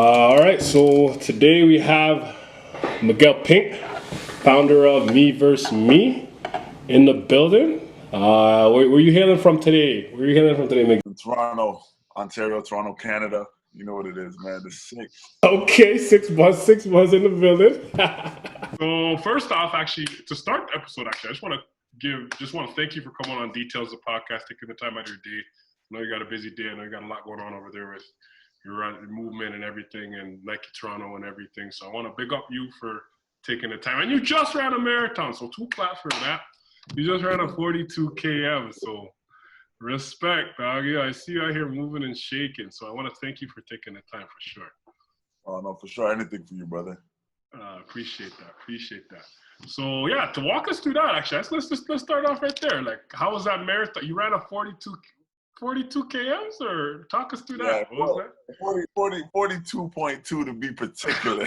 All right, so today we have Miguel Pink, founder of Me vs. Me, in the building. Where you hailing from today? Where you hailing from today, Miguel? From Toronto, Ontario, Toronto, Canada. You know what it is, man. The six. Okay, 6 months, 6 months in the building. So first off, actually, to start the episode, I just want to thank you for coming on Details of Podcast, taking the time out of your day. I know you got a busy day. I know you got a lot going on over there with your movement and everything, and Nike Toronto and everything. So I want to big up you for taking the time. And you just ran a marathon, so 2 claps for that. You just ran a 42 km, so respect, dog. Yeah, I see you out here moving and shaking. So I want to thank you for taking the time for sure. Oh no, for sure. Anything for you, brother. Appreciate that. So yeah, to walk us through that, actually, let's start off right there. Like, how was that marathon? You ran a 42 kms, or talk us through that. Yeah, What was that? 42.2 to be particular.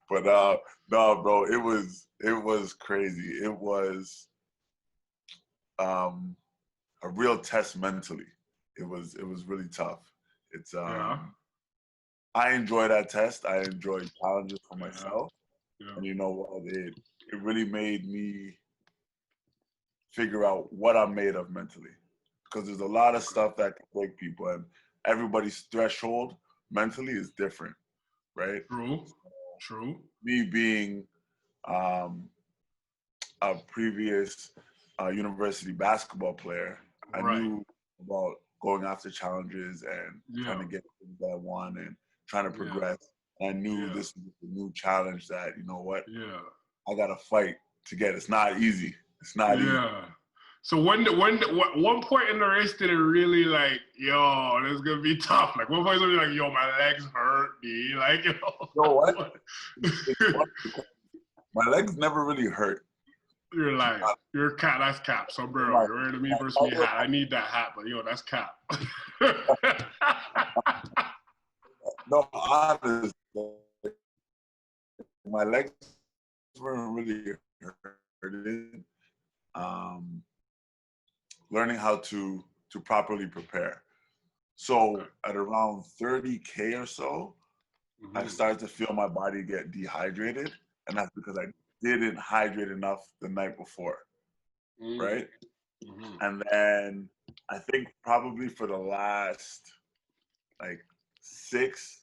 But no, bro, it was crazy. It was a real test mentally. It was really tough. It's I enjoy that test. I enjoy challenges for myself. Yeah. And you know what? It really made me figure out what I'm made of mentally. Because there's a lot of stuff that can break people, and everybody's threshold mentally is different, right? True. Me being a previous university basketball player, I knew about going after challenges and trying to get things that I want and trying to progress. I knew this was a new challenge that, you know what? Yeah. I got to fight to get. It's not easy. It's not easy. So one point in the race did it really like, yo, this is gonna be tough? Like, one point was like, yo, my legs hurt me. Like, yo. You know what? My legs never really hurt. You're lying. You're a cat. That's cap. So, bro, you're wearing a Me vs. Me hat. I need that hat, but yo, that's cap. No, honestly, my legs weren't really hurting. Learning how to properly prepare. So at around 30K or so, I started to feel my body get dehydrated, and that's because I didn't hydrate enough the night before, right? And then I think probably for the last like 6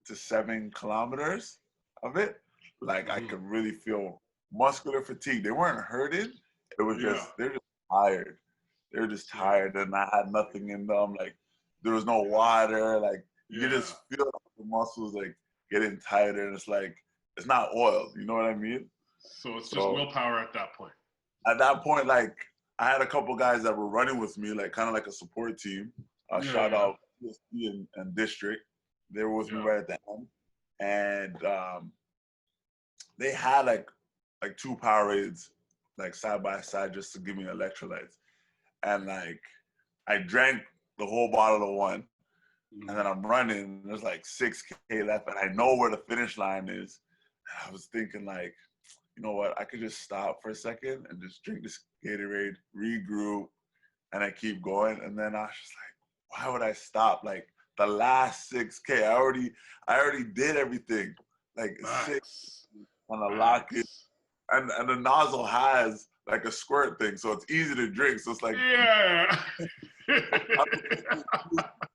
to 7 kilometers of it, like I could really feel muscular fatigue. They weren't hurting. It was just, they're just tired. They're just tired, and I had nothing in them. Like, there was no water. Like, you just feel the muscles like getting tighter, and it's like, it's not oiled. You know what I mean? So it's just willpower at that point. At that point, like, I had a couple guys that were running with me, like kind of like a support team. Shout out PSP and District. They were with me right at the end, and they had like 2 Powerades like side by side just to give me electrolytes, and like I drank the whole bottle of one, and then I'm running. And there's like 6K left, and I know where the finish line is. And I was thinking like, you know what? I could just stop for a second and just drink this Gatorade, regroup, and I keep going. And then I was just like, why would I stop? Like the last 6K, I already did everything. Like 6 on a lock it, and the nozzle has like a squirt thing, so it's easy to drink. So it's like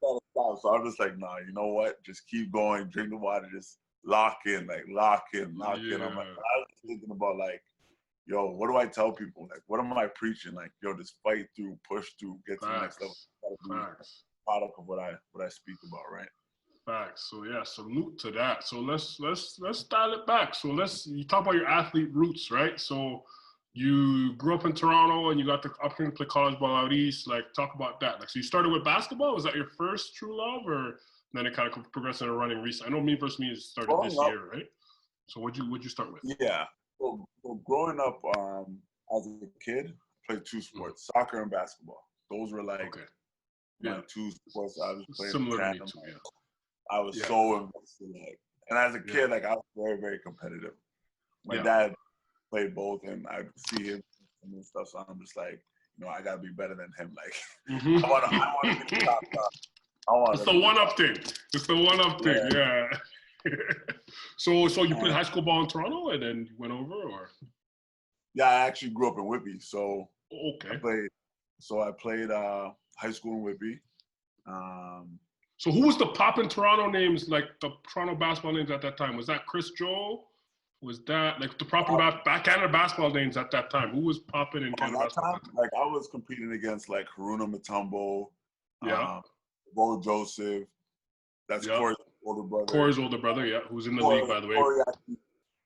So I'm just like, nah, you know what? Just keep going, drink the water, just lock in. I'm like, I was thinking about like, yo, what do I tell people? Like, what am I preaching? Like, yo, just fight through, push through, get to the next level. Product of what I speak about, right? Facts. So yeah, salute to that. So let's dial it back. So you talk about your athlete roots, right? So you grew up in Toronto and you got the opportunity to play college ball out east. Like, talk about that. Like, so you started with basketball. Was that your first true love, or then it kind of progressed into running recently? I know Me vs. Me started this year, right? So what'd you start with? Yeah. So growing up as a kid, I played 2 sports, soccer and basketball. Those were like my 2 sports I was playing. Similar to me too, I was so invested. Like, and as a kid, like I was very, very competitive. My dad played both, and I see him and stuff. So I'm just like, you know, I gotta be better than him. Like, I want to be the top dog. It's the one-up thing. It's the one-up thing. Yeah. So you played high school ball in Toronto and then you went over, or? Yeah, I actually grew up in Whitby, so Okay. I played high school in Whitby. So who was the poppin' Toronto names, like the Toronto basketball names at that time? Was that Chris Joe? Was that like the poppin' Canada basketball names at that time? Who was popping in Canada basketball at that time? Like I was competing against like Haruna Mutombo, Yeah. Bo Joseph. That's Corey's older brother. Corey's older brother, yeah, who's in the league, by the way. Corey actually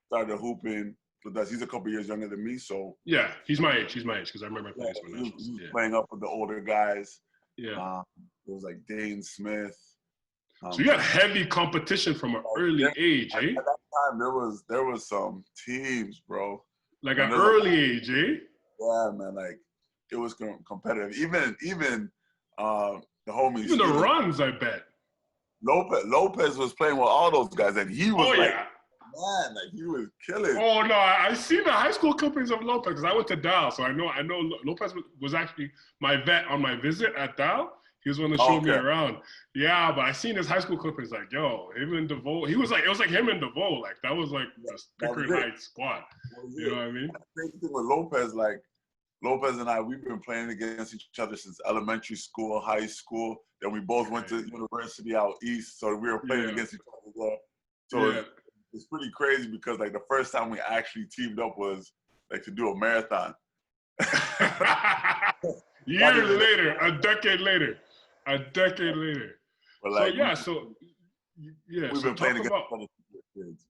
started hooping with us. He's a couple years younger than me, so. Yeah, he's my age, because I remember playing some nationals. He was playing up with the older guys. Yeah. It was like Dane Smith. So you had heavy competition from an early age, eh? At that time, there was some teams, bro. Like an early age, eh? Yeah, man. Like it was competitive. Even the homies. Even the runs, I bet. Lopez was playing with all those guys, and he was man, like he was killing. Oh no, I see the high school clippings of Lopez because I went to Dow, so I know Lopez was actually my vet on my visit at Dow. He was one that showed me around. Yeah, but I seen his high school clippings like, yo, him and DeVoe. It was like him and DeVoe. Like that was like the Pickering Heights squad. You know what I mean? The same thing with Lopez, like Lopez and I, we've been playing against each other since elementary school, high school. Then we both went to university out east, so we were playing against each other there. So it's pretty crazy because like the first time we actually teamed up was like to do a marathon. Years later, a decade later. But like, we've been playing against other kids.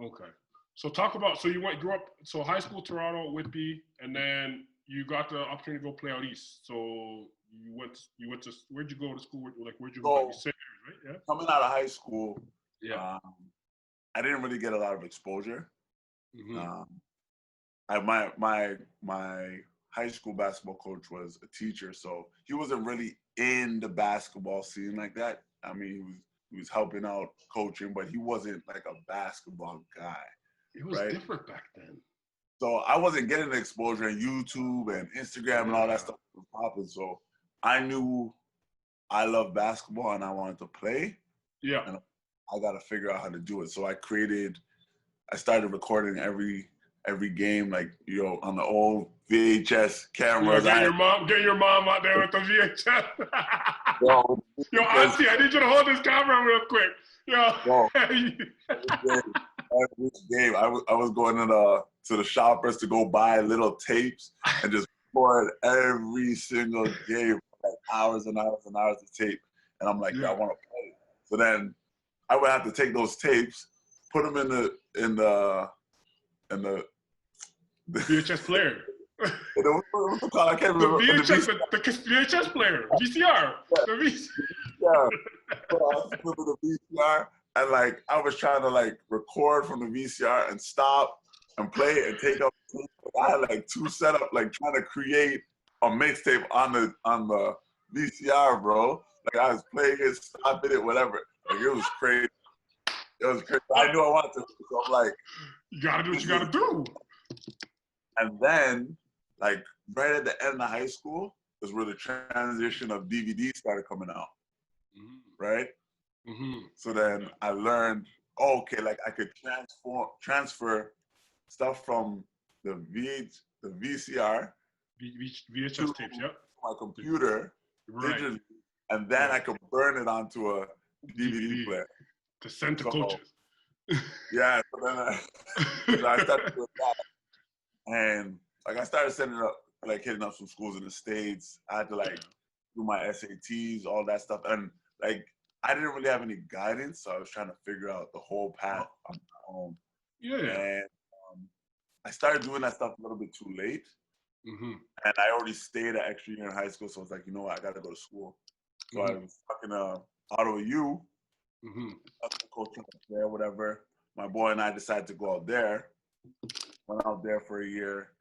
Okay. So talk about, so you grew up, so high school, Toronto, Whitby, and then you got the opportunity to go play out east. So you went to, where'd you go to school? Like, where'd you go? St. Mary's, right? Yeah. Coming out of high school, I didn't really get a lot of exposure. Mm-hmm. My high school basketball coach was a teacher, so he wasn't really in the basketball scene like that. I mean, he was helping out coaching, but he wasn't like a basketball guy. It was different back then. So I wasn't getting the exposure on YouTube and Instagram and all that stuff was popping. So I knew I loved basketball and I wanted to play. Yeah. And I got to figure out how to do it. So I started recording every game, like, on the old VHS cameras. Get your mom out there with the VHS. Yo, Auntie, I need you to hold this camera real quick. Every game, I was going to the shoppers to go buy little tapes and just record every single game, like hours and hours and hours of tape. And I'm like, I want to play. So then I would have to take those tapes, put them in the VHS player. What's it called? I can't remember. The VHS player. VCR. The VCR. The VCR. And like I was trying to like record from the VCR and stop and play and take up. I had like two setup, like trying to create a mixtape on the VCR, bro. Like I was playing it, stopping it, whatever. Like it was crazy. It was crazy. I knew I wanted to. So I'm like, you gotta do what you gotta do. And then, like right at the end of high school, is where the transition of DVDs started coming out, right? Mm-hmm. So then I learned, like I could transfer stuff from the VCR, VHS tapes, my computer, digitally, and then I could burn it onto a DVD player to send to coaches. Yeah, so then I started doing that. And like I started hitting up some schools in the States. I had to like do my SATs, all that stuff. And like I didn't really have any guidance, so I was trying to figure out the whole path on my own. Yeah. And I started doing that stuff a little bit too late. Mm-hmm. And I already stayed an extra year in high school, so I was like, you know what, I got to go to school. So I was talking to Ottawa U, coach there, whatever. My boy and I decided to go out there. Went out there for a year.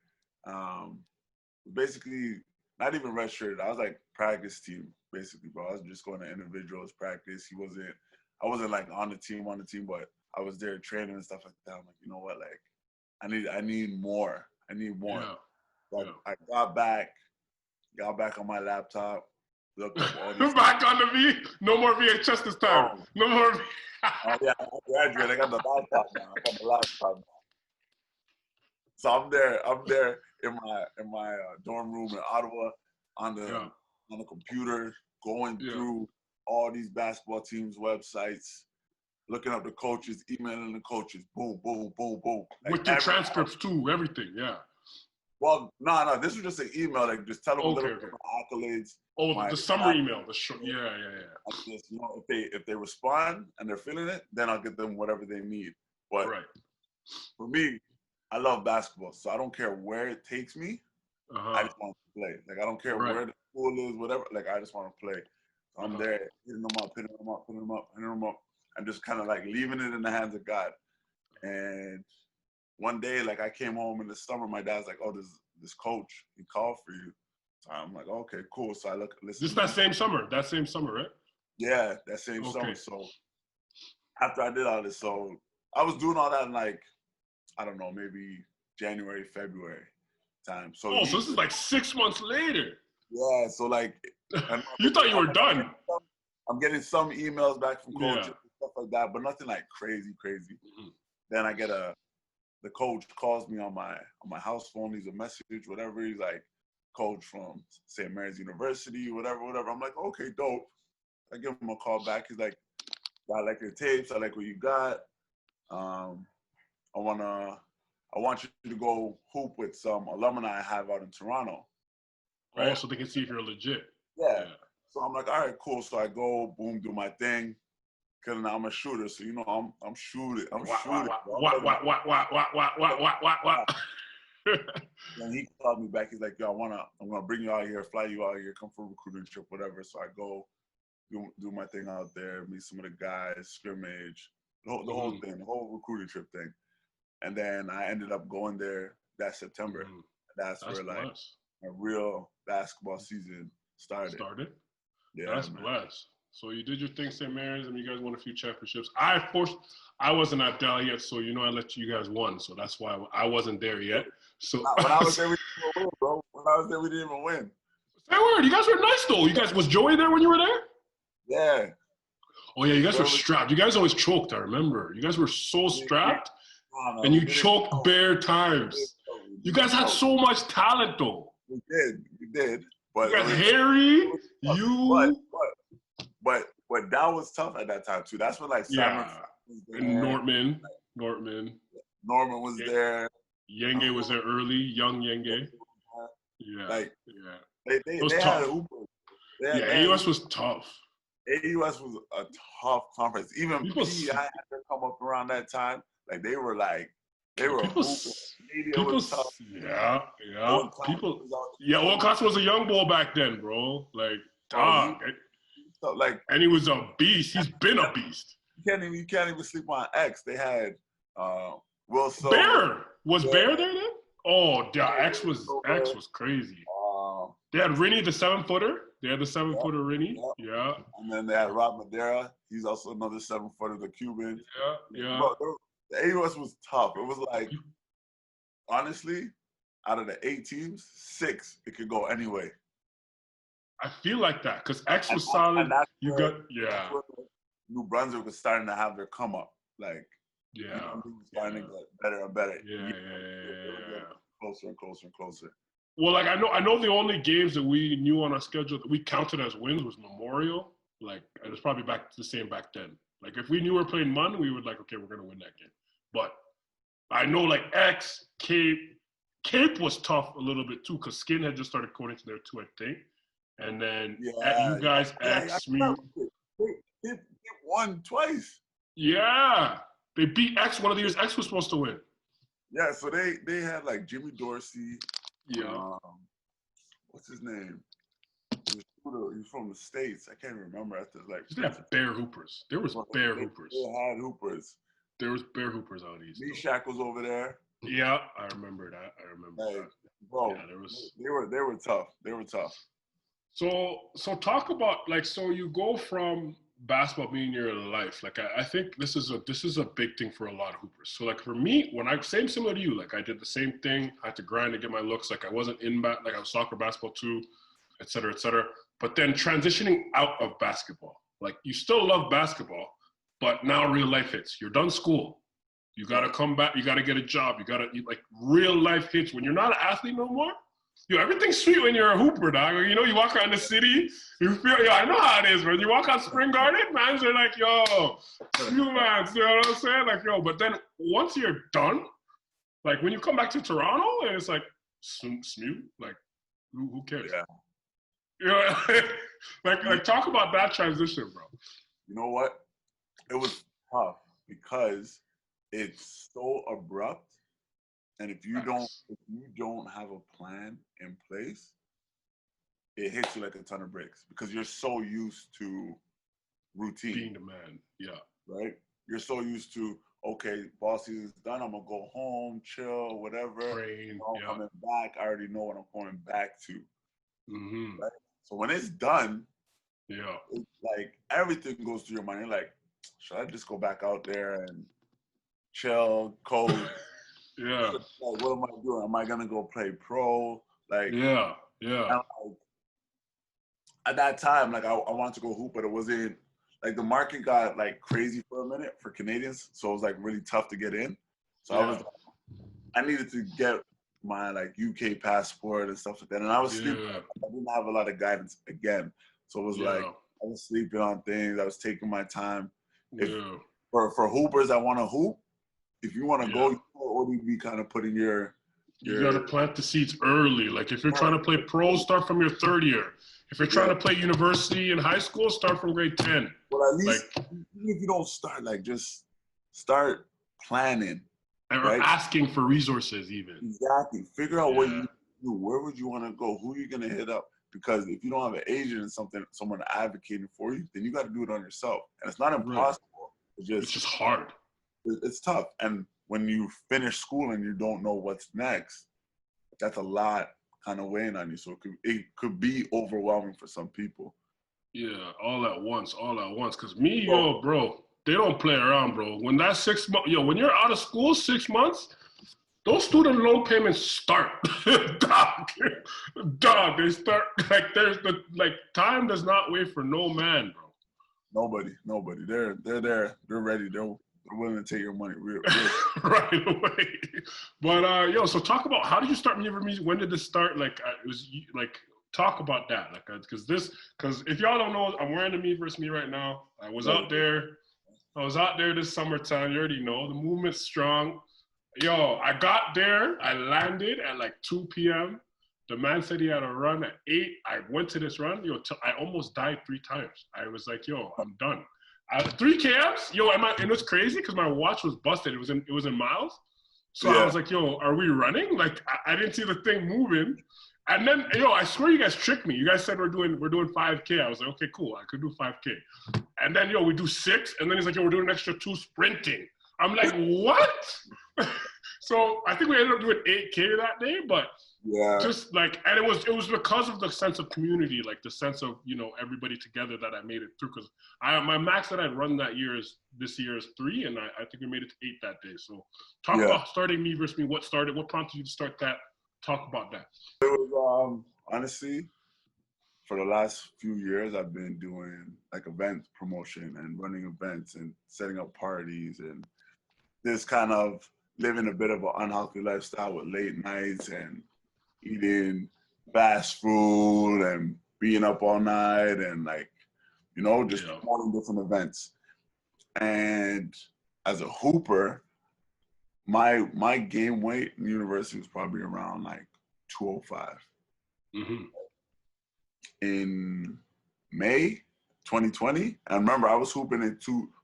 Basically, not even redshirted. I was like practice team, basically, bro. I was just going to individuals practice. I wasn't like on the team, but I was there training and stuff like that. I'm like, you know what, like, I need more. I need more. Yeah. Like I got back on my laptop, Looked up all these. Back on the V. No more VHS this time. Oh. No more. Oh yeah, I graduated. I got the laptop now. I got the laptop now. So I'm there in my dorm room in Ottawa on the computer, going through all these basketball teams' websites, looking up the coaches, emailing the coaches, boom, boom, boom, boom. Like with your transcripts too, everything, yeah. Well, no, this was just an email. Like, just tell them a little bit of accolades. Oh, the summary email, the short, yeah. I just, if they respond and they're feeling it, then I'll get them whatever they need. But for me, I love basketball, so I don't care where it takes me. I just want to play. Like, I don't care where the school is, whatever. Like, I just want to play. So I'm there, hitting them up, hitting them up, hitting them up, hitting them up, and just kind of like leaving it in the hands of God. And one day, like, I came home in the summer. My dad's like, "Oh, this coach, he called for you." So I'm like, "Okay, cool." So I listen. This that same summer, right? Yeah, that same summer. So after I did all this, so I was doing all that in, like, I don't know, maybe January, February time. So so this is like 6 months later. Yeah, so like, you thought you were done. I'm getting some emails back from coaches and stuff like that, but nothing like crazy. Mm-hmm. Then I get the coach calls me on my house phone. Leaves a message, whatever. He's like, "Coach from St. Mary's University, whatever." I'm like, "Okay, dope." I give him a call back. He's like, "I like your tapes. I like what you got. I want you to go hoop with some alumni I have out in Toronto." Right? Oh, so they can see if you're legit. Yeah. So I'm like, all right, cool. So I go, boom, do my thing. Cause now I'm a shooter, so I'm shooting. What? And he called me back. He's like, "Yo, I'm gonna bring you out here, fly you out here, come for a recruiting trip, whatever." So I go, do my thing out there, meet some of the guys, scrimmage, the whole thing, the whole recruiting trip thing. And then I ended up going there that September. That's where like a real basketball season started. Yeah, that's blessed. So you did your thing, St. Mary's, and you guys won a few championships. I wasn't at Dell yet, so I let you guys won. So that's why I wasn't there yet. So when I was there, we didn't even win, bro. When I was there, we didn't even win. Say word, you guys were nice though. Was Joey there when you were there? Yeah. Oh yeah, you guys were strapped. You guys always choked. I remember. You guys were so strapped, and you choked bare times. You guys had so much talent though. We did. But you guys Harry, But that was tough at that time too. That's when like Simon and Norman was there. Yenge was there early, young Yenge. They had hoopers. AUS was tough. AUS was a tough conference. Even PI had to come up around that time. Like they were hooping. Was tough. Old Class was a young bull back then, bro. Like dog. And he was a beast. He's been a beast. You can't even sleep on X. They had Wilson. Bear was Bear there then? Oh, yeah, X was crazy. They had Rennie, the 7-footer. They had the 7-footer Rennie. Yeah. And then they had Rob Madera. He's also another 7-footer, the Cuban. Yeah. Bro, the AUS was tough. It was like, honestly, out of the 8 teams, 6 it could go anyway. I feel like that because X was solid. New Brunswick was starting to have their come up. Like, starting to get better and better. Yeah. Closer and closer and closer. Well, like I know the only games that we knew on our schedule that we counted as wins was Memorial. Like it was probably the same back then. Like if we knew we were playing Mun, we would like, okay, we're gonna win that game. But I know like X, Cape was tough a little bit too because Skin had just started going into there too, I think. And then you guys, X, me. They won twice. Yeah. They beat X one of the years X was supposed to win. Yeah, so they had like Jimmy Dorsey. Yeah. What's his name? He's from the States. I can't remember. They had bare hoopers. There was bare hoopers. They had hoopers. There was bare hoopers out east. Meshach was over there. Yeah, I remember that. That. Bro, they were tough. They were tough. So talk about so you go from basketball being your life. Like I think this is a big thing for a lot of hoopers. So like for me, when similar to you, like I did the same thing. I had to grind to get my looks. Like I wasn't in I was soccer, basketball too, et cetera, et cetera. but then transitioning out of basketball. Like, you still love basketball, but now real life hits. You're done school. You got to come back. You got to get a job. Like, real life hits. When you're not an athlete no more, everything's sweet when you're a hooper, dog. You know, you walk around the city, you feel, I know how it is, bro. You walk on Spring Garden, mans are like, yo, you mans, you know what I'm saying? Like, yo, but then once you're done, like, when you come back to Toronto, and it's like, smooth, like, who cares? Yeah. You know, like, talk about that transition, bro. You know what? It was tough because it's so abrupt. And if you don't have a plan in place, it hits you like a ton of bricks because you're so used to routine. Being the man, yeah. Right? You're so used to, okay, ball season's done, I'm gonna go home, chill, whatever. Train, I'm coming back, I already know what I'm going back to. Mm-hmm. Right? So when it's done, it's like everything goes through your mind. You're like, should I just go back out there and chill, coach? Yeah. Like, what am I doing? Am I gonna go play pro? Like, yeah. Like, at that time, like I wanted to go hoop, but it wasn't like the market got like crazy for a minute for Canadians, so it was like really tough to get in. So I needed to get my like UK passport and stuff like that, and I was sleeping. I didn't have a lot of guidance again, so it was like I was sleeping on things. I was taking my time. For hoopers that want to hoop, if you want to go, you already be kind of putting your you got to plant the seeds early. Like, if you're trying to play pro, start from your third year. If you're trying to play university and high school, start from grade 10. Well, at least even if you don't start, like, just start planning. And asking for resources even. Exactly. Figure out what you do. Where would you want to go? Who are you going to hit up? Because if you don't have an agent and someone advocating for you, then you got to do it on yourself. And it's not impossible. It's just hard. It's tough. And when you finish school and you don't know what's next, that's a lot kind of weighing on you. So it could be overwhelming for some people. Yeah, all at once. Because me, bro, they don't play around, bro. When that 6 months, when you're out of school 6 months, those student loan payments start. dog, they start. Like, time does not wait for no man, bro. Nobody. They're there. They're ready. They're willing to take your money real right away. But so talk about, how did you start Migz? When did this start? Like, it was like, talk about that. Like, because if y'all don't know, I'm wearing the Migz right now. I was out there this summertime. You already know the movement's strong. I got there. I landed at like 2 p.m. The man said he had a run at 8. I went to this run. I almost died 3 times. I was like, I'm done. 3 kms. And it's crazy because my watch was busted. It was in miles. So I was like, are we running? Like, I didn't see the thing moving. And then, I swear you guys tricked me. You guys said we're doing 5K. I was like, okay, cool. I could do 5K. And then, we do 6. And then he's like, we're doing an extra 2 sprinting. I'm like, what? So I think we ended up doing 8K that day, but just like, and it was because of the sense of community, like the sense of, everybody together, that I made it through. Because my max that I'd run this year is 3, and I think we made it to 8 that day. So talk about starting Migz. What prompted you to start that? Talk about that. It was honestly, for the last few years, I've been doing like event promotion and running events and setting up parties and this kind of living a bit of an unhealthy lifestyle with late nights and eating fast food and being up all night and like, just promoting different events. And as a hooper, my game weight in university was probably around like 205. Mm-hmm. In May 2020, and remember I was hooping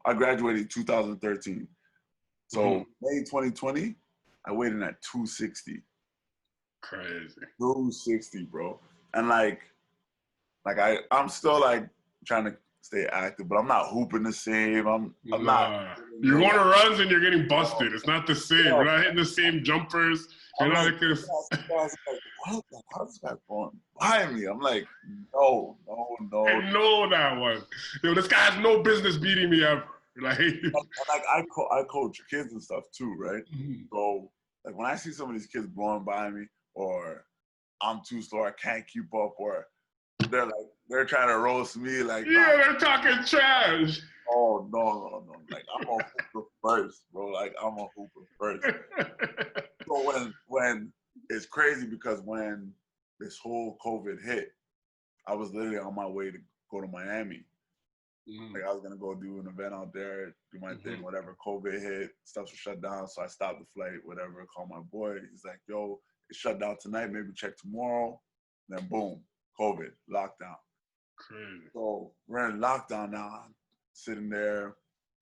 I graduated in 2013. So May 2020, I weighed in at 260. Crazy. 260, bro. And like I'm still like trying to stay active, but I'm not hooping the same. I'm not. You're going to runs and you're getting busted. It's not the same. You're not hitting the same jumpers. You're not like this. I was like, what? Like, how's this guy going by me? I'm like, no. I know that one. This guy has no business beating me ever. Like I coach kids and stuff too, right? Mm-hmm. So like when I see some of these kids blowing by me, or I'm too slow, I can't keep up, or they're like they're trying to roast me like, yeah, they're talking trash. oh no. Like I'm a hooper first, bro. Like I'm a hooper first. So when it's crazy because when this whole COVID hit, I was literally on my way to go to Miami. Like I was gonna go do an event out there, do my thing, whatever. COVID hit, stuff was shut down, so I stopped the flight, whatever. Called my boy. He's like, "Yo, it's shut down tonight. Maybe check tomorrow." Then boom, COVID, lockdown. Crazy. So we're in lockdown now, sitting there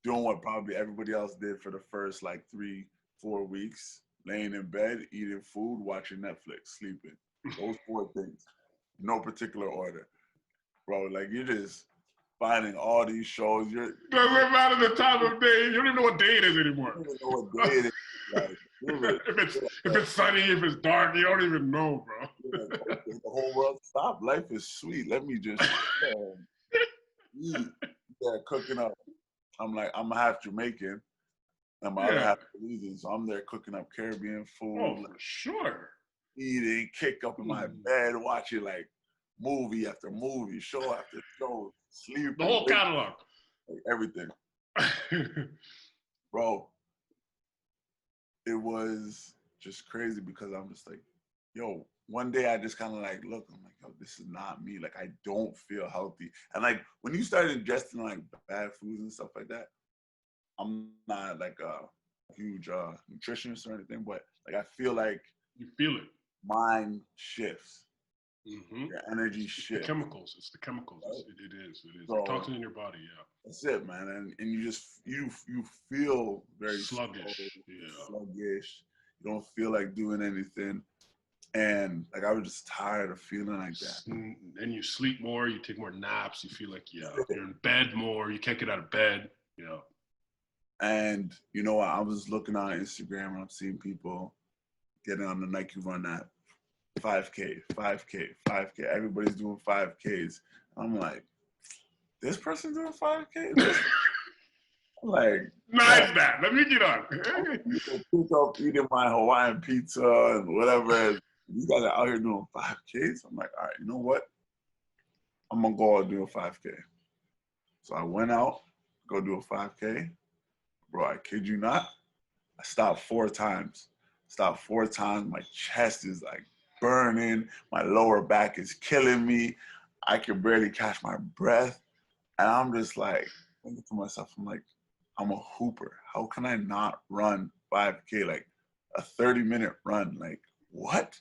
doing what probably everybody else did for the first like 3-4 weeks, laying in bed, eating food, watching Netflix, sleeping. Those 4 things, no particular order, bro. Like you're just finding all these shows. Doesn't matter the time of day. You don't even know what day it is anymore. You don't even know what day it is. Like, if it's sunny, if it's dark, you don't even know, bro. Like, okay, the whole world stopped. Life is sweet. Let me just eat. Yeah, cooking up. I'm half Jamaican, and my other half Belizean, so I'm there cooking up Caribbean food. Oh, for sure. Eating, kick up in my bed, watching like movie after movie, show after show, sleeping. The whole catalog. Like, everything. Bro, it was just crazy because I'm just like, yo, one day I just kind of like, look, I'm like, yo, this is not me. Like, I don't feel healthy. And like, when you start ingesting like bad foods and stuff like that, I'm not like a huge nutritionist or anything, but like, I feel like you feel it. Mind shifts. Your energy shifts. It's the chemicals. Right? It is. So, the toxin in your body, yeah. That's it, man. And you just, you feel very sluggish. Sluggish. You don't feel like doing anything. And like, I was just tired of feeling like that. And you sleep more, you take more naps, you feel like, you're in bed more, you can't get out of bed, And, you know, I was looking on Instagram and I'm seeing people getting on the Nike Run app. 5K. Everybody's doing 5Ks. I'm like, this person's doing 5K? I'm like, nice that. Let me get on. Pick up eating my Hawaiian pizza and whatever. You guys are out here doing 5Ks? I'm like, all right, you know what? I'm gonna go out and do a 5K. So I went out, go do a 5K. Bro, I kid you not, I stopped 4 times. My chest is like burning. My lower back is killing me. I can barely catch my breath. And I'm just like, thinking to myself, I'm like, I'm a hooper. How can I not run 5K? Like a 30-minute run. Like, what?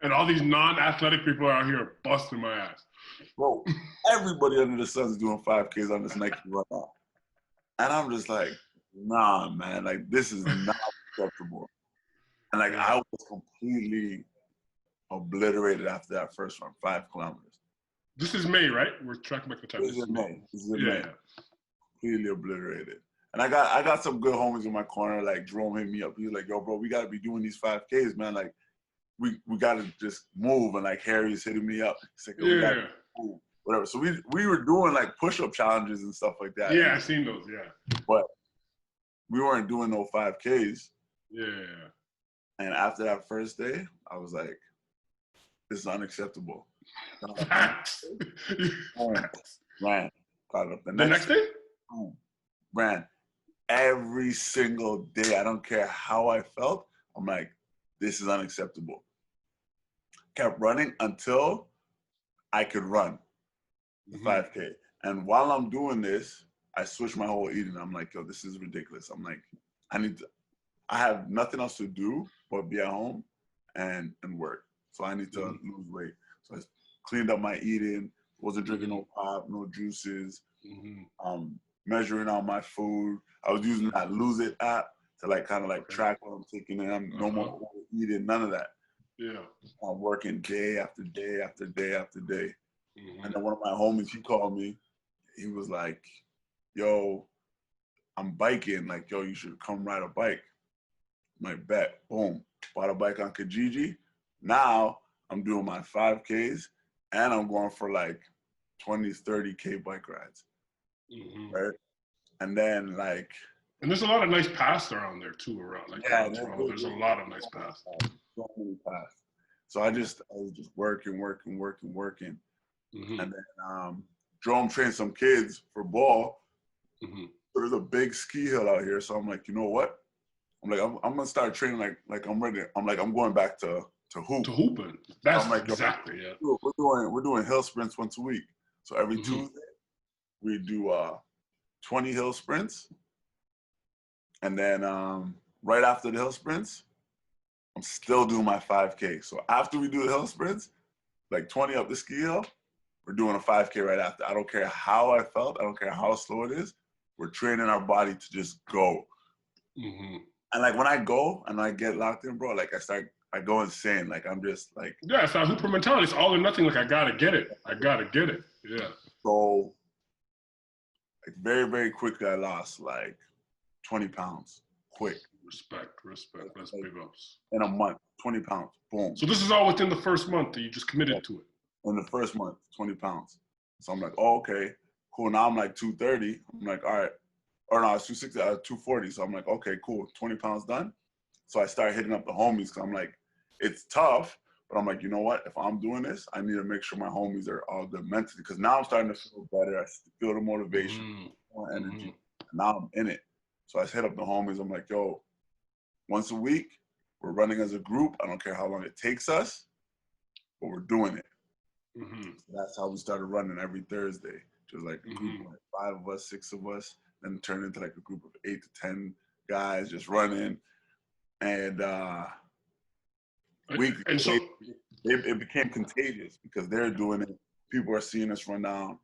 And all these non-athletic people are out here busting my ass. Bro, everybody under the sun is doing 5Ks on this Nike run out. And I'm just like, nah, man. Like, this is not acceptable. And like, I was completely obliterated after that first run, 5 kilometers. This is May, right? We're tracking back the time. This is May. Completely obliterated. And I got some good homies in my corner. Like Jerome hit me up. He was like, "Yo, bro, we gotta be doing these 5Ks, man. Like, we gotta just move." And like Harry's hitting me up. He's like, "We gotta move, whatever." So we were doing like push-up challenges and stuff like that. Yeah, I seen those. Yeah. But we weren't doing no 5Ks. Yeah. And after that first day, I was like, "This is unacceptable." Ran. Got up the next day? Ran. Every single day. I don't care how I felt. I'm like, this is unacceptable. Kept running until I could run the 5K. And while I'm doing this, I switched my whole eating. I'm like, yo, this is ridiculous. I'm like, I have nothing else to do but be at home and work. So I need to lose weight. So I cleaned up my eating, wasn't drinking no pop, no juices, measuring out my food. I was using that Lose It app to like kind of like track what I'm taking in. I'm no more eating, none of that. Yeah. I'm working day after day after day after day. And then one of my homies, he called me. He was like, yo, I'm biking. Like, yo, you should come ride a bike. My bet, boom. Bought a bike on Kijiji. Now I'm doing my 5Ks and I'm going for like 20, 30K bike rides. Right? And then like. And there's a lot of nice paths around there too, around like there's a lot of nice paths. So many paths. So I was just working. Mm-hmm. And then Jerome trained some kids for ball. Mm-hmm. There's a big ski hill out here, so I'm like, you know what? I'm like, I'm gonna start training like I'm ready. I'm like, I'm going back to hoop. To hooping. That's I'm like, exactly, yeah. We're doing hill sprints once a week. So every Mm-hmm. Tuesday we do 20 hill sprints, and then right after the hill sprints, I'm still doing my 5K. So after we do the hill sprints, like 20 up the ski hill, we're doing a 5K right after. I don't care how I felt. I don't care how slow it is. We're training our body to just go. Mm-hmm. And like when I go and I get locked in, bro, like I go insane. Like I'm just like. Yeah, it's that hooper mentality. It's all or nothing. Like, I gotta get it. I gotta get it. Yeah. So like very, very quickly I lost like 20 pounds. Quick. Respect. That's big ups. In a month, 20 pounds. Boom. So this is all within the first month that you just committed to it. In the first month, 20 pounds. So I'm like, oh, okay, cool. Now I'm like 230. I'm like, all right. Or no, I was 260, I was 240. So I'm like, okay, cool. 20 pounds done. So I started hitting up the homies because I'm like, it's tough, but I'm like, you know what? If I'm doing this, I need to make sure my homies are all good mentally because now I'm starting to feel better. I feel the motivation, more energy. And now I'm in it. So I hit up the homies. I'm like, yo, once a week, we're running as a group. I don't care how long it takes us, but we're doing it. Mm-hmm. So that's how we started running every Thursday. Just like a group of like 5 of us, 6 of us, then turned into like a group of 8 to 10 guys just running. And it became contagious because they're doing it. People are seeing us run down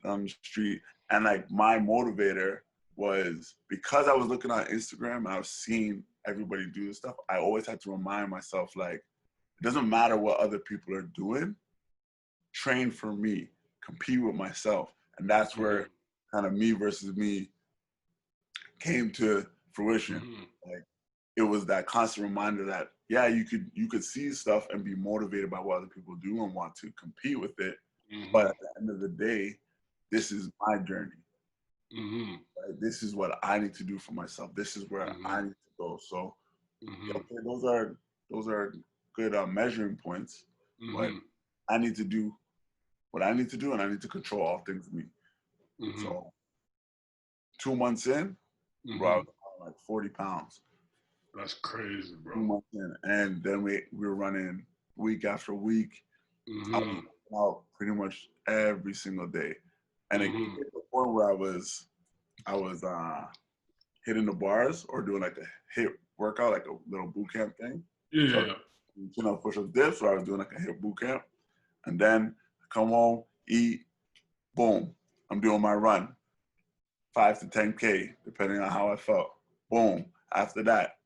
the street. And like my motivator was because I was looking on Instagram and I was seeing everybody do this stuff, I always had to remind myself, like, it doesn't matter what other people are doing, train for me, compete with myself. And that's where kind of me versus me came to fruition. Like it was that constant reminder that, yeah, you could see stuff and be motivated by what other people do and want to compete with it. But at the end of the day, this is my journey. Right? This is what I need to do for myself. This is where I need to go. So okay, those are good measuring points. But I need to do what I need to do, and I need to control all things me. So 2 months in, bro, I was like 40 pounds. That's crazy, bro. 2 months in, and then we were running week after week. I was out pretty much every single day, and it came to the point where I was hitting the bars or doing like a HIIT workout, like a little boot camp thing. Yeah. So, push-up dips, so I was doing like a HIIT boot camp, and then come home, eat, boom, I'm doing my run, 5 to 10K, depending on how I felt. Boom. After that,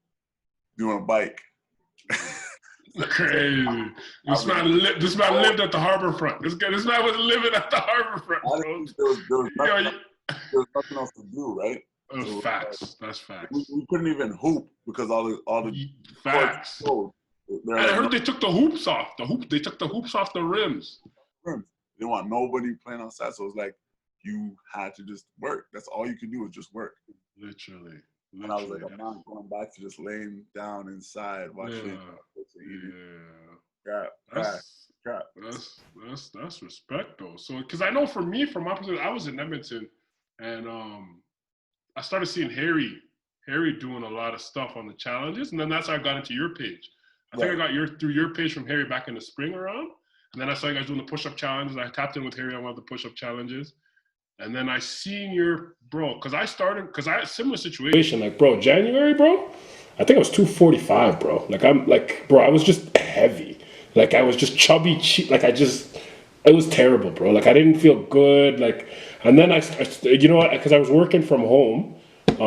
doing a bike. Crazy. This man lived at the harbor front. This man was living at the harbor front, bro. There was nothing else to do, right? That's facts. That's facts. We couldn't even hoop because all the facts. And I heard they took the hoops off. They took the hoops off the rims. They didn't want nobody playing outside, so it was like you had to just work. That's all you could do was just work. Literally. And I was like, I'm not going back to just laying down inside watching. That's respect though. So, because I know for me, from my perspective, I was in Edmonton, and I started seeing Harry doing a lot of stuff on the challenges, and then that's how I got into your page. I think I got through your page from Harry back in the spring around, and then I saw you guys doing the push-up challenges. I tapped in with Harry on one of the push-up challenges. And then I seen your because I had a similar situation. Like, bro, January, bro, I think I was 245, bro. Like, I'm like, bro, I was just heavy. Like, I was just chubby, like, it was terrible, bro. Like, I didn't feel good. Like, and then I you know what? Because I was working from home.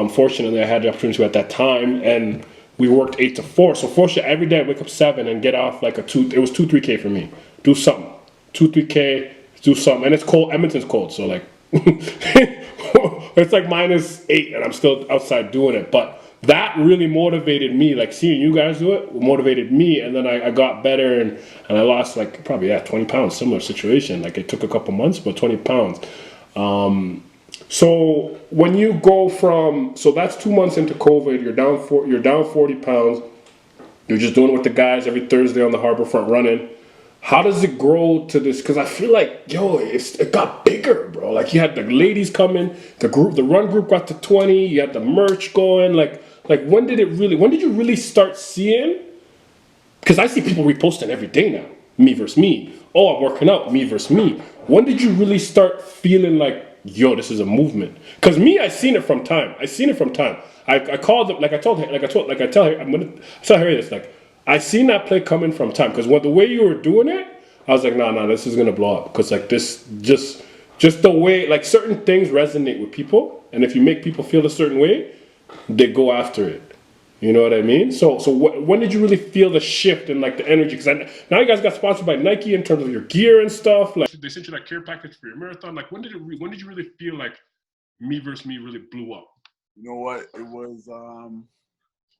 Fortunately, I had the opportunity at that time, and we worked 8 to 4. So, fortunately, every day I wake up 7 and get off like it was 2-3K for me. Do something. 2-3K, do something. And it's cold. Edmonton's cold, so like, it's like -8 and I'm still outside doing it. But that really motivated me. Like seeing you guys do it motivated me, and then I got better and I lost like probably 20 pounds. Similar situation. Like it took a couple months, but 20 pounds. So when you go so that's 2 months into COVID. You're down 40 pounds. You're just doing it with the guys every Thursday on the harbor front running. how does it grow to this? Because I feel like, yo, it got bigger, bro. Like you had the ladies coming, the run group got to 20, you had the merch going. Like when did it really? When did you really start seeing? Because I see people reposting every day now. Me versus me. Oh, I'm working out. Me versus me. When did you really start feeling like, yo, this is a movement? Because me, I seen it from time. I seen it from time. I called them like I told her like I tell her I'm gonna tell her this like I seen that play coming from time because the way you were doing it, I was like, nah, this is gonna blow up because like this just the way like certain things resonate with people, and if you make people feel a certain way, they go after it. You know what I mean? So when did you really feel the shift in like the energy? Because now you guys got sponsored by Nike in terms of your gear and stuff. Like They sent you that care package for your marathon. Like when did you really feel like Me versus Me really blew up? You know what? It was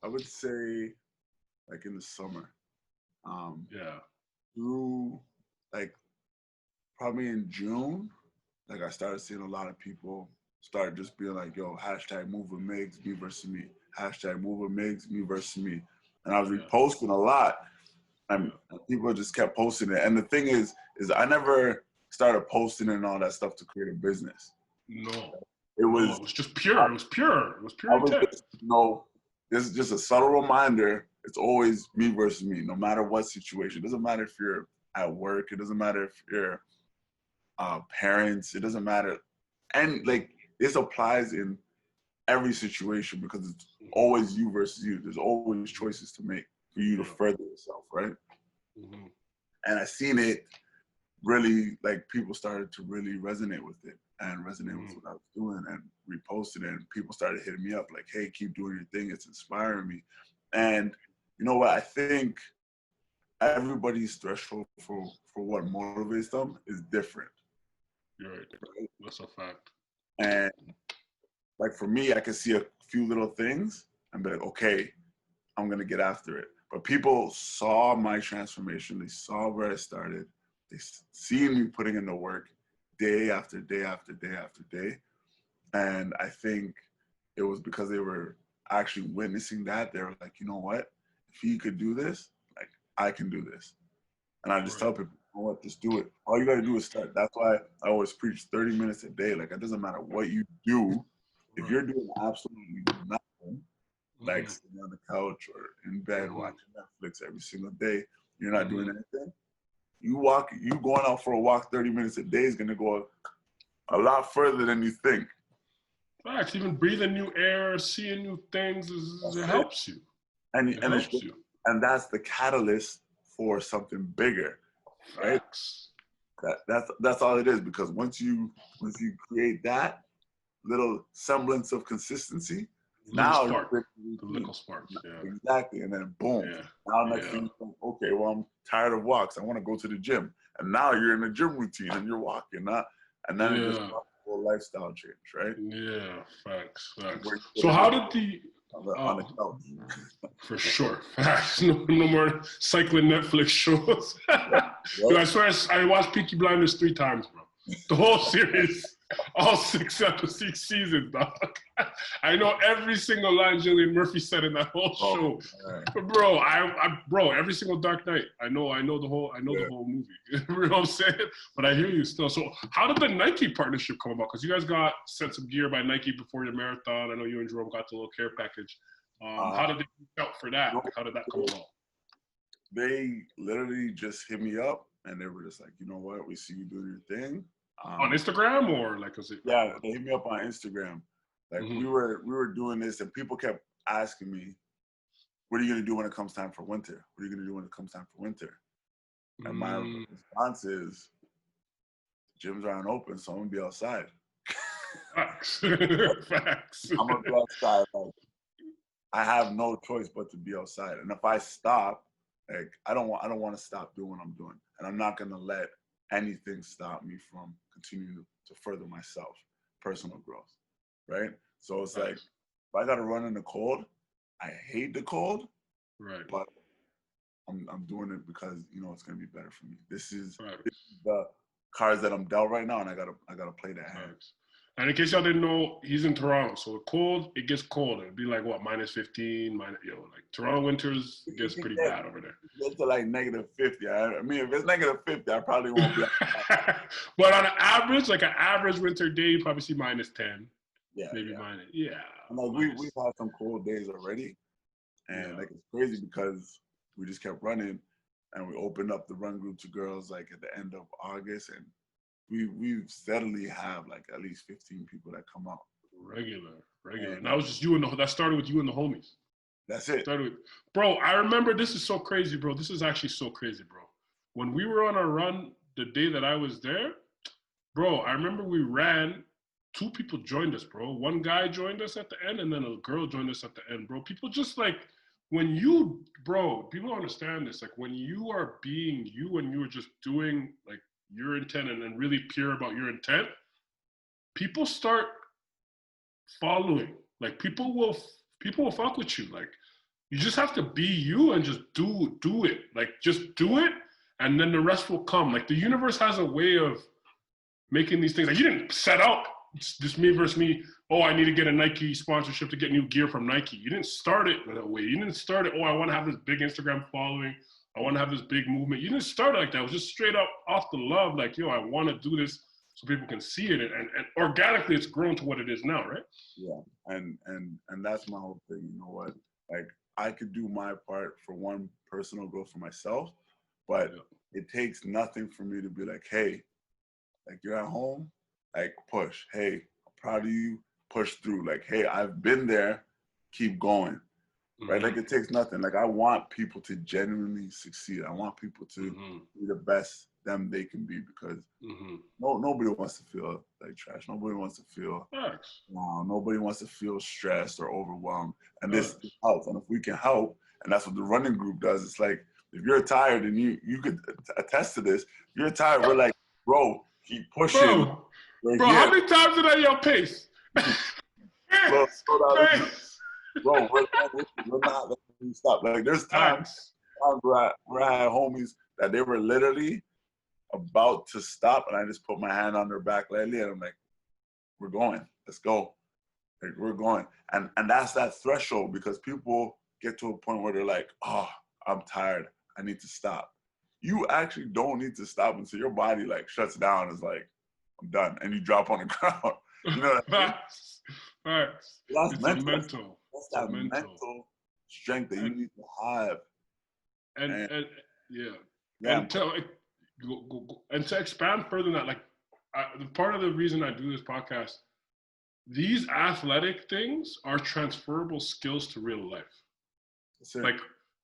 I would say like in the summer. Yeah. Through like probably in June, like I started seeing a lot of people start just being like, yo, hashtag move with Migz, me versus me. Hashtag move with Migz, me versus me. And I was reposting a lot. And people just kept posting it. And the thing is I never started posting and all that stuff to create a business. No. It was it was just pure. It was pure. It was pure I was intent. just, this is just a subtle reminder. It's always me versus me, no matter what situation. It doesn't matter if you're at work. It doesn't matter if you're parents. It doesn't matter. And like this applies in every situation because it's always you versus you. There's always choices to make for you to further yourself, right? Mm-hmm. And I seen it really, like people started to really resonate with it and resonate with what I was doing and reposted it. And people started hitting me up like, hey, keep doing your thing. It's inspiring me. And you know what? I think everybody's threshold for what motivates them is different. You're right. That's a fact. And like for me, I can see a few little things and be like, okay, I'm gonna get after it. But people saw my transformation. They saw where I started. They seen me putting in the work day after day after day after day. And I think it was because they were actually witnessing that. They were like, you know what? If he could do this, like I can do this. And I just tell people, you know what, just do it. All you gotta do is start. That's why I always preach 30 minutes a day. Like it doesn't matter what you do. If you're doing absolutely nothing, like sitting on the couch or in bed watching Netflix every single day, you're not doing anything. You going out for a walk 30 minutes a day is gonna go a lot further than you think. Facts. Even breathing new air, seeing new things, it helps you. And It helps you. And that's the catalyst for something bigger, right? Facts. That's all it is. Because once you create that little semblance of consistency, now the little spark. Yeah. Exactly, and then boom. Yeah. Now next thing you think, okay, well I'm tired of walks. I want to go to the gym, and now you're in a gym routine and you're walking, and then it just becomes a whole lifestyle change, right? Yeah, facts. So how did the on the couch? For sure, facts. No more cycling Netflix shows. Dude, I swear I watched Peaky Blinders 3 times, bro. The whole series, all 6 seasons, dog. I know every single line Cillian Murphy said in that whole show. But bro, every single Dark Knight, I know the whole movie. You know what I'm saying? But I hear you still. So how did the Nike partnership come about? Because you guys got sent some gear by Nike before your marathon. I know you and Jerome got the little care package. How did they reach out for that? How did that come about? They literally just hit me up and they were just like, you know what, we see you doing your thing. On Instagram or like was it? Yeah, they hit me up on Instagram. Like we were doing this and people kept asking me, what are you gonna do when it comes time for winter? What are you gonna do when it comes time for winter? And my response is, gyms aren't open, so I'm gonna be outside. Facts. Facts. I'm gonna be outside. Like, I have no choice but to be outside. And if I stop, like I don't want to stop doing what I'm doing. And I'm not gonna let anything stop me from continuing to further myself, personal growth. Right? So it's like if I gotta run in the cold, I hate the cold. Right. But I'm doing it because it's gonna be better for me. This is the cards that I'm dealt right now, and I gotta play that hand. And in case y'all didn't know, he's in Toronto, so cold. It gets cold. It'd be like what, -15, like Toronto winters gets pretty bad over there. Get to like -50. I mean, if it's -50, I probably won't be. But on an average, like an average winter day, you probably see -10. Yeah, maybe yeah. minus. Yeah. And like we've had some cold days already, and like it's crazy because we just kept running, and we opened up the run group to girls like at the end of August, and we steadily have like at least 15 people that come out. Regular. And that was just you and that started with you and the homies. That's it. Bro, I remember, this is so crazy, bro. This is actually so crazy, bro. When we were on our run the day that I was there, bro, I remember we ran, 2 people joined us, bro. One guy joined us at the end, and then a girl joined us at the end, bro. People just like, people don't understand this. Like when you are being you and you are just doing like your intent and then really pure about your intent, people start following. Like people will fuck with you. Like you just have to be you and just do it. Like just do it, and then the rest will come. Like the universe has a way of making these things. Like you didn't set out just me versus me. Oh, I need to get a Nike sponsorship to get new gear from Nike. You didn't start it that way. You didn't start it, oh, I want to have this big Instagram following. I want to have this big movement. You didn't start it like that. It was just straight up off the love. Like, yo, I want to do this so people can see it. And organically, it's grown to what it is now, right? Yeah, and that's my whole thing. You know what? Like, I could do my part for one personal growth for myself, but it takes nothing for me to be like, hey, like you're at home, like push. Hey, I'm proud of you. Push through. Like, hey, I've been there. Keep going. Right? Like it takes nothing. Like I want people to genuinely succeed. I want people to be the best them they can be, because nobody wants to feel like trash. Nobody wants to feel nobody wants to feel stressed or overwhelmed. And this helps. And if we can help, and that's what the running group does. It's like if you're tired, and you could attest to this, if you're tired, we're like, bro, keep pushing. Bro, how many times did I yell pace? Bro, we're not letting you stop. Like there's times where I had homies that they were literally about to stop, and I just put my hand on their back lightly, and I'm like, "We're going. Let's go. Like we're going." And that's that threshold, because people get to a point where they're like, "Oh, I'm tired. I need to stop." You actually don't need to stop until your body like shuts down. Is like, "I'm done," and you drop on the ground. You know what I mean? Right. That's mental. Mental. That's that mental strength that you need to have. And to expand further than that, like part of the reason I do this podcast, these athletic things are transferable skills to real life.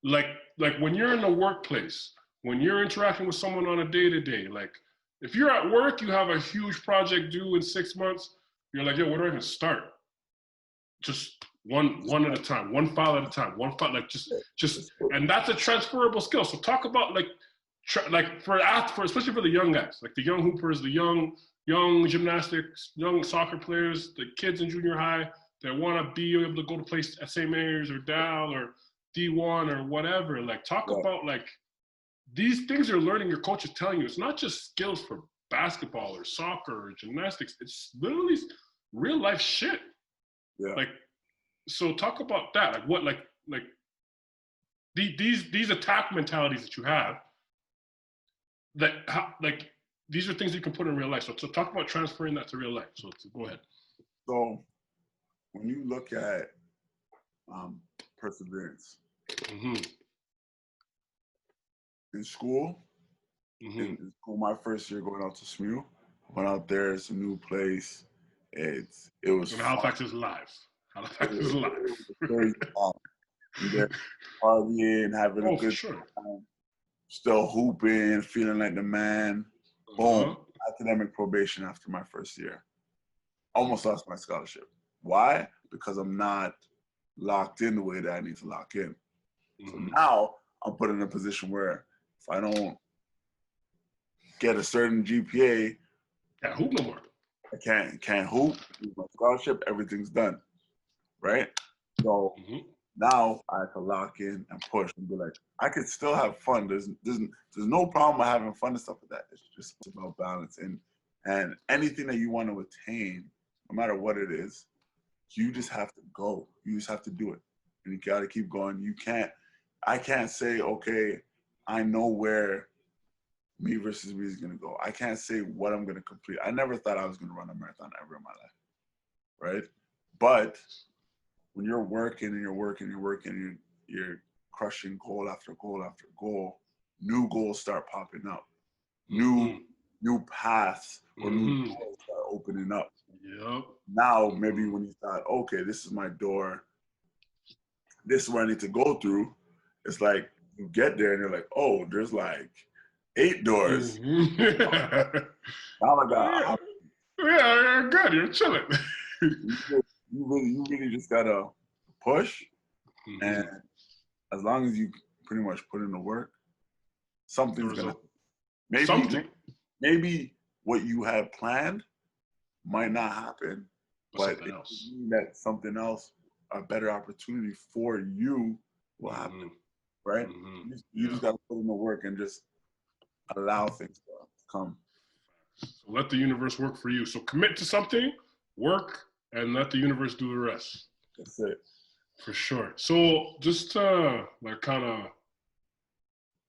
Like when you're in the workplace, when you're interacting with someone on a day-to-day, like if you're at work, you have a huge project due in 6 months, you're like, yo, where do I even start? Just one at a time, one file at a time, like just, and that's a transferable skill. So talk about for especially for the young guys, like the young hoopers, the young gymnastics, young soccer players, the kids in junior high that want to be able to go to place at St. Mary's or Dal or D1 or whatever. Like talk about like these things you're learning, your coach is telling you, it's not just skills for basketball or soccer or gymnastics. It's literally real life shit. Yeah. Like, so talk about that. Like what, like these attack mentalities that you have, like these are things you can put in real life. So talk about transferring that to real life. So go ahead. So when you look at perseverance in school, my first year going out to SMU, went out there, it's a new place. It was Halifax is live. Halifax is live. Crazy there, partying, having a good time, still hooping, feeling like the man. Boom, academic probation after my first year. Almost lost my scholarship. Why? Because I'm not locked in the way that I need to lock in. So now I'm put in a position where if I don't get a certain GPA, can't hoop no more. I can't hoop. My scholarship, everything's done, right? So now I have to lock in and push and be like, I could still have fun. There's no problem with having fun and stuff like that. It's just about balance and anything that you want to attain no matter what it is, you just have to go. You just have to do it. And you got to keep going. I can't say, okay, I know where me versus me is going to go. I can't say what I'm going to complete. I never thought I was going to run a marathon ever in my life, right? But when you're working and you're working and you're working, and you're crushing goal after goal after goal, new goals start popping up. New paths or new doors start opening up. Yep. Now, maybe when you thought, okay, this is my door, this is where I need to go through, it's like you get there and you're like, oh, there's like 8 doors. Now I got. Yeah, good. You're chilling. You really just gotta push, and as long as you pretty much put in the work, something's gonna. Maybe what you have planned might not happen, but that something else, a better opportunity for you will happen, right? You just got to put in the work and just allow things to come. So let the universe work for you. So commit to something, work, and let the universe do the rest. That's it. For sure. So just like kind of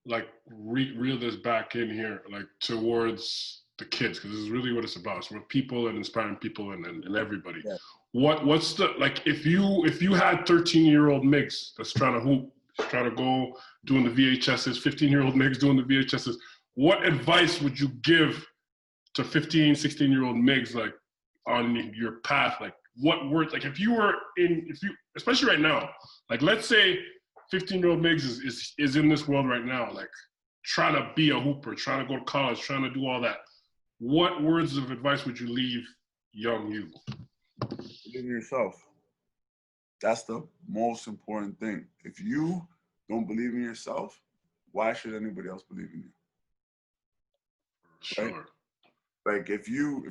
like reel this back in here, like towards the kids, because this is really what it's about. It's with people and inspiring people and everybody. Yeah. What's the, like, if you had 13-year-old Migz that's trying to hoop, trying to go doing the VHSs, 15-year-old Migz doing the VHSs, what advice would you give to 15, 16-year-old Migz, like, on your path? Like, what words, like, if you especially right now, like, let's say 15-year-old Migz is in this world right now, like, trying to be a hooper, trying to go to college, trying to do all that. What words of advice would you leave young you? Believe in yourself. That's the most important thing. If you don't believe in yourself, why should anybody else believe in you? Sure. Right? Like if you're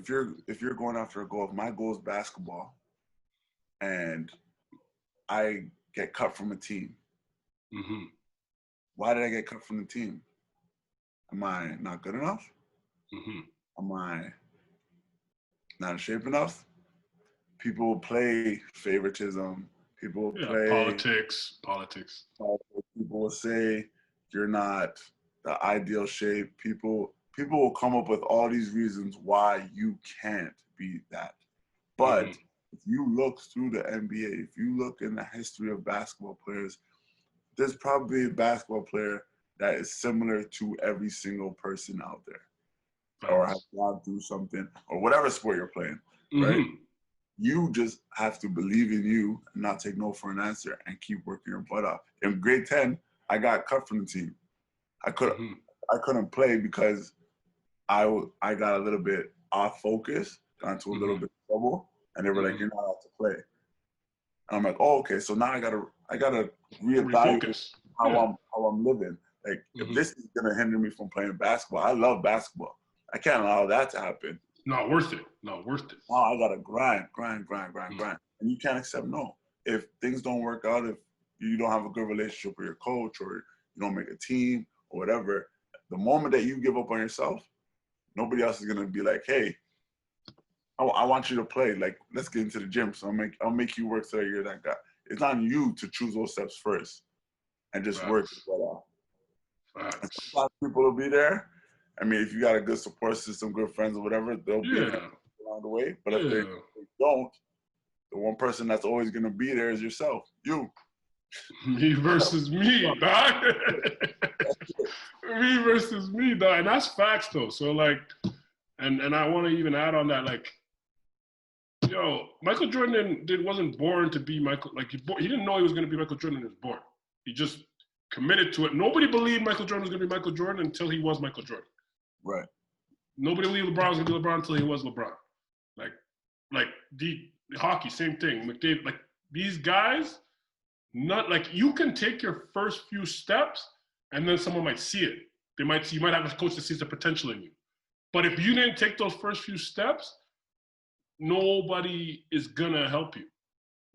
going after a goal, if my goal is basketball and I get cut from a team, why did I get cut from the team? Am I not good enough? Am I not in shape enough? People play favoritism. People play politics. People will say you're not the ideal shape. People will come up with all these reasons why you can't be that. But if you look through the NBA, if you look in the history of basketball players, there's probably a basketball player that is similar to every single person out there, or has gone through something, or whatever sport you're playing, right? You just have to believe in you and not take no for an answer and keep working your butt off. In grade 10, I got cut from the team. I couldn't play because I got a little bit off focus, got into a little bit of trouble, and they were like, "You're not allowed to play." And I'm like, "Oh, okay." So now I gotta reevaluate how I'm living. Like, if this is gonna hinder me from playing basketball, I love basketball. I can't allow that to happen. Not worth it. Now I gotta grind. And you can't accept no. If things don't work out, if you don't have a good relationship with your coach, or you don't make a team or whatever, the moment that you give up on yourself, nobody else is gonna be like, "Hey, I want you to play. Like, let's get into the gym. So I'll make you work so you're that guy." It's on you to choose those steps first and just work it out. And sometimes people will be there. I mean, if you got a good support system, good friends or whatever, they'll be along the way. But if they don't, the one person that's always going to be there is yourself. You. Me versus me, dog. Me versus me, dog. And that's facts, though. So, like, and I want to even add on that, like, yo, Michael Jordan wasn't born to be Michael. Like, he didn't know he was going to be Michael Jordan when he was born. He just committed to it. Nobody believed Michael Jordan was going to be Michael Jordan until he was Michael Jordan. Right. Nobody believed LeBron was going to be LeBron until he was LeBron. Like the hockey, same thing. McDavid, like, these guys, not like, you can take your first few steps and then someone might see it. You might have a coach that sees the potential in you. But if you didn't take those first few steps, nobody is going to help you.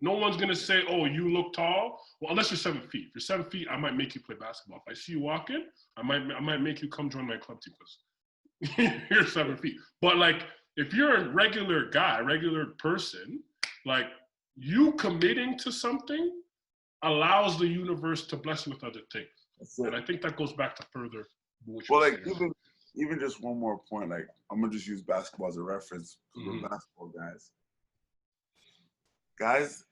No one's going to say, "Oh, you look tall." Well, unless you're 7 feet. If you're 7 feet, I might make you play basketball. If I see you walking, I might make you come join my club team because you're 7 feet. But, like, if you're a regular guy, regular person, like you committing to something allows the universe to bless you with other things. And I think that goes back to further. Well, like even just one more point, like I'm gonna just use basketball as a reference because we're basketball guys. Guys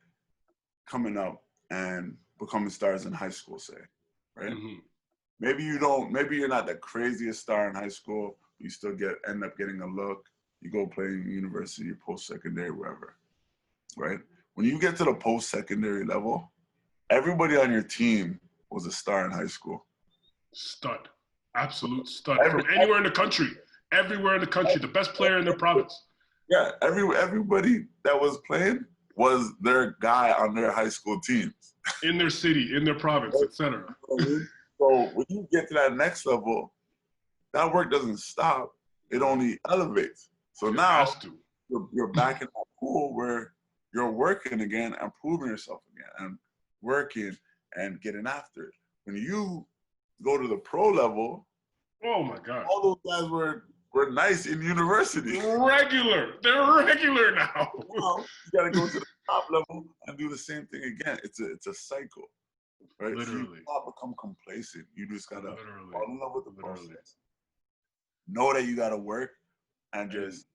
coming up and becoming stars in high school, say, right? Maybe you're not the craziest star in high school, but you still end up getting a look. You go play in university, post-secondary, wherever, right? When you get to the post-secondary level, everybody on your team was a star in high school. Stud. Absolute stud. From anywhere in the country. Everywhere in the country. The best player in their province. Yeah, everybody that was playing was their guy on their high school teams. In their city, in their province, etc. So when you get to that next level, that work doesn't stop. It only elevates. So now you're back in that pool where you're working again and proving yourself again and working and getting after it. When you go to the pro level, oh my God, all those guys were nice in university. Regular. They're regular now. Now you gotta go to the top level and do the same thing again. It's a cycle. Right? Literally. So you cannot become complacent. You just gotta fall in love with the process. Know that you gotta work and just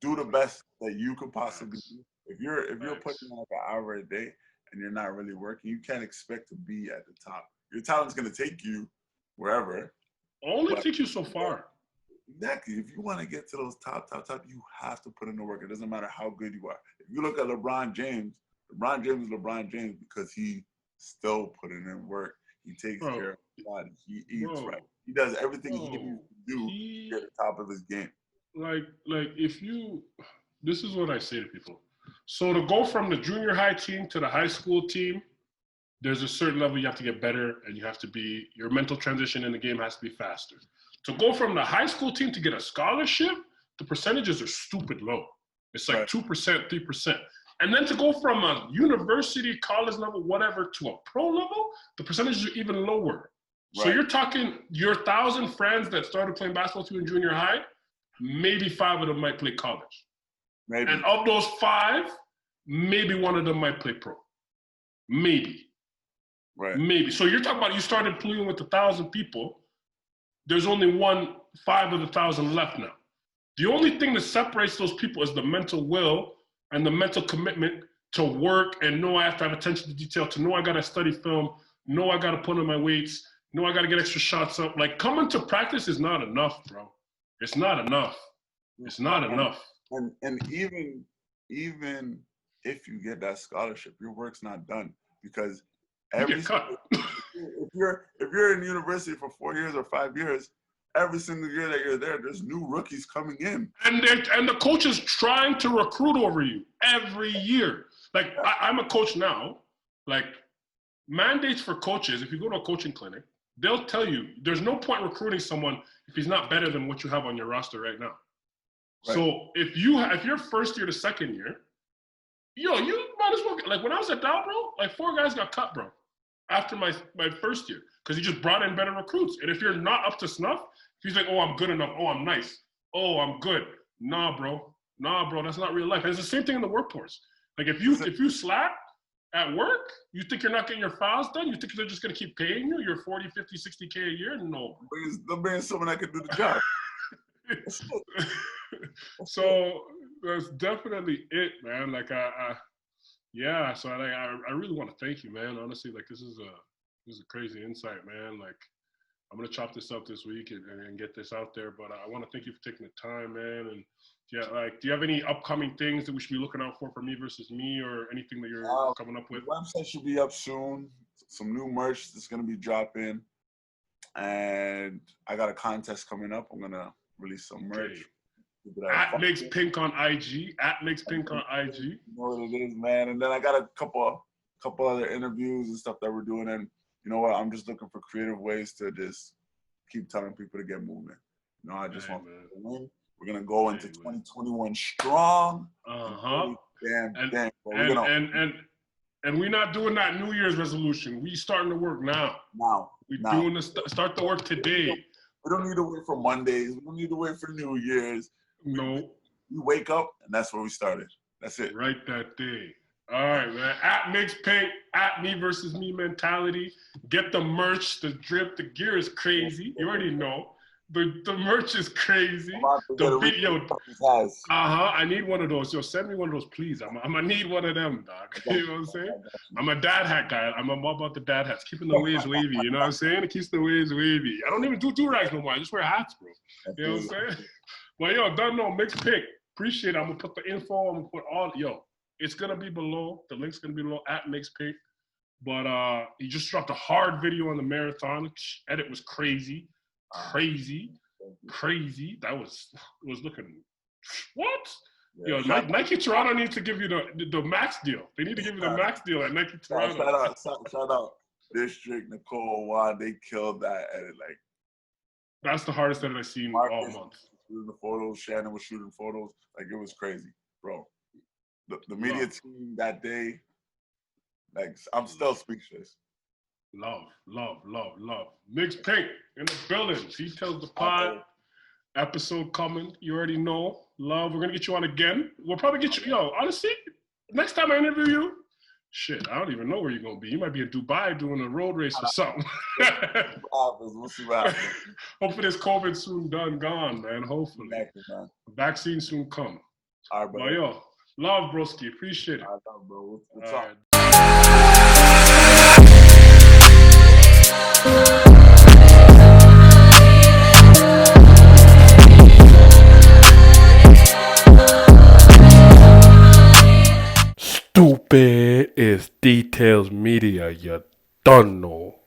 do the best that you could possibly do. If you're putting in like an hour a day and you're not really working, you can't expect to be at the top. Your talent's gonna take you wherever. Only take you so far. Exactly. If you want to get to those top, you have to put in the work. It doesn't matter how good you are. If you look at LeBron James is LeBron James because he still putting in work. He takes care of his body. He eats right. He does everything he needs to do to get at the top of his game. Like if you, this is what I say to people. So to go from the junior high team to the high school team, there's a certain level you have to get better and you have to be, your mental transition in the game has to be faster. To go from the high school team to get a scholarship, the percentages are stupid low. It's like 2%, 3%. And then to go from a university, college level, whatever, to a pro level, the percentages are even lower. So you're talking your 1,000 friends that started playing basketball to in junior high, maybe 5 of them might play college. Maybe. And of those 5, maybe 1 of them might play pro. Maybe. Right. Maybe. So you're talking about you started playing with 1,000 people. There's only 5 of the 1,000 left now. The only thing that separates those people is the mental will and the mental commitment to work and know I have to have attention to detail, to know I got to study film, know I got to put on my weights, know I got to get extra shots up. Like coming to practice is not enough, bro. It's not enough. It's not enough. And even if you get that scholarship, your work's not done because you get cut. if you're in university for 4 years or 5 years, every single year that you're there, there's new rookies coming in. And the coach is trying to recruit over you every year. Like, I'm a coach now. Like, mandates for coaches, if you go to a coaching clinic, they'll tell you there's no point recruiting someone if he's not better than what you have on your roster right now. Right. So if you're first year to second year, you might as well, like when I was at Dow, bro, like 4 guys got cut, bro, after my first year because he just brought in better recruits. And if you're not up to snuff, if he's like, oh, I'm good enough. Oh, I'm nice. Oh, I'm good. Nah, bro, that's not real life. And it's the same thing in the workforce. Like if you slack at work, you think you're not getting your files done? You think they're just going to keep paying you your 40, 50, 60K a year? No. They'll bring someone that can do the job. So that's definitely it, man. Like yeah. So I really want to thank you, man. Honestly, like this is a crazy insight, man. Like I'm gonna chop this up this week and get this out there. But I want to thank you for taking the time, man. And yeah, like, do you have any upcoming things that we should be looking out for Me versus Me, or anything that you're coming up with? The website should be up soon. Some new merch that's gonna be dropping, and I got a contest coming up. I'm gonna release some merch. At Migz Pink on IG. At Migz Pink on IG. You know what it is, man. And then I got a couple other interviews and stuff that we're doing. And you know what? I'm just looking for creative ways to just keep telling people to get moving. You know, I just want to win. We're gonna go into 2021 strong. Damn. And we're not doing that New Year's resolution. We starting to work now. Doing the start the work today. We don't need to wait for Mondays. We don't need to wait for New Year's. No. You wake up, and that's where we started. That's it. Right that day. All right, man. At Migz Pink, at Me versus Me mentality. Get the merch, the drip, the gear is crazy. You already know. The merch is crazy. The video. I need one of those. Yo, send me one of those, please. I'm gonna need one of them, dog. You know what I'm saying? I'm a dad hat guy. I'm all about the dad hats, keeping the waves wavy. You know what I'm saying? It keeps the waves wavy. I don't even do rags no more. I just wear hats, bro. You know what I'm saying? But yo, don't know. Migz Pink. Appreciate it. I'm gonna put the info. I'm gonna put all. Yo, it's gonna be below. The link's gonna be below at Migz Pink. But he just dropped a hard video on the marathon. Edit was crazy. That was looking. What? Yeah, yo, Nike Toronto needs to give you the max deal. They need to give you the max deal at Nike Toronto. Shout out District, Nicole, Juan. They killed that edit. Like, that's the hardest edit I've seen all month. Shooting the photos, Shannon was shooting photos. Like, it was crazy, bro. The media team that day, like, I'm still speechless. Love. Migz Pink in the building. Details the pod. Episode coming. You already know. Love. We're gonna get you on again. We'll probably get you. Yo, honestly, next time I interview you, shit, I don't even know where you're gonna be. You might be in Dubai doing a road race or something. We'll see what happens. Hopefully this COVID soon gone, man. Hopefully. Exactly, man. Vaccine soon come. All right, bro. But yo, love, broski. Appreciate it. All right, bro. What's up? Stupid is Details Media, you don't know.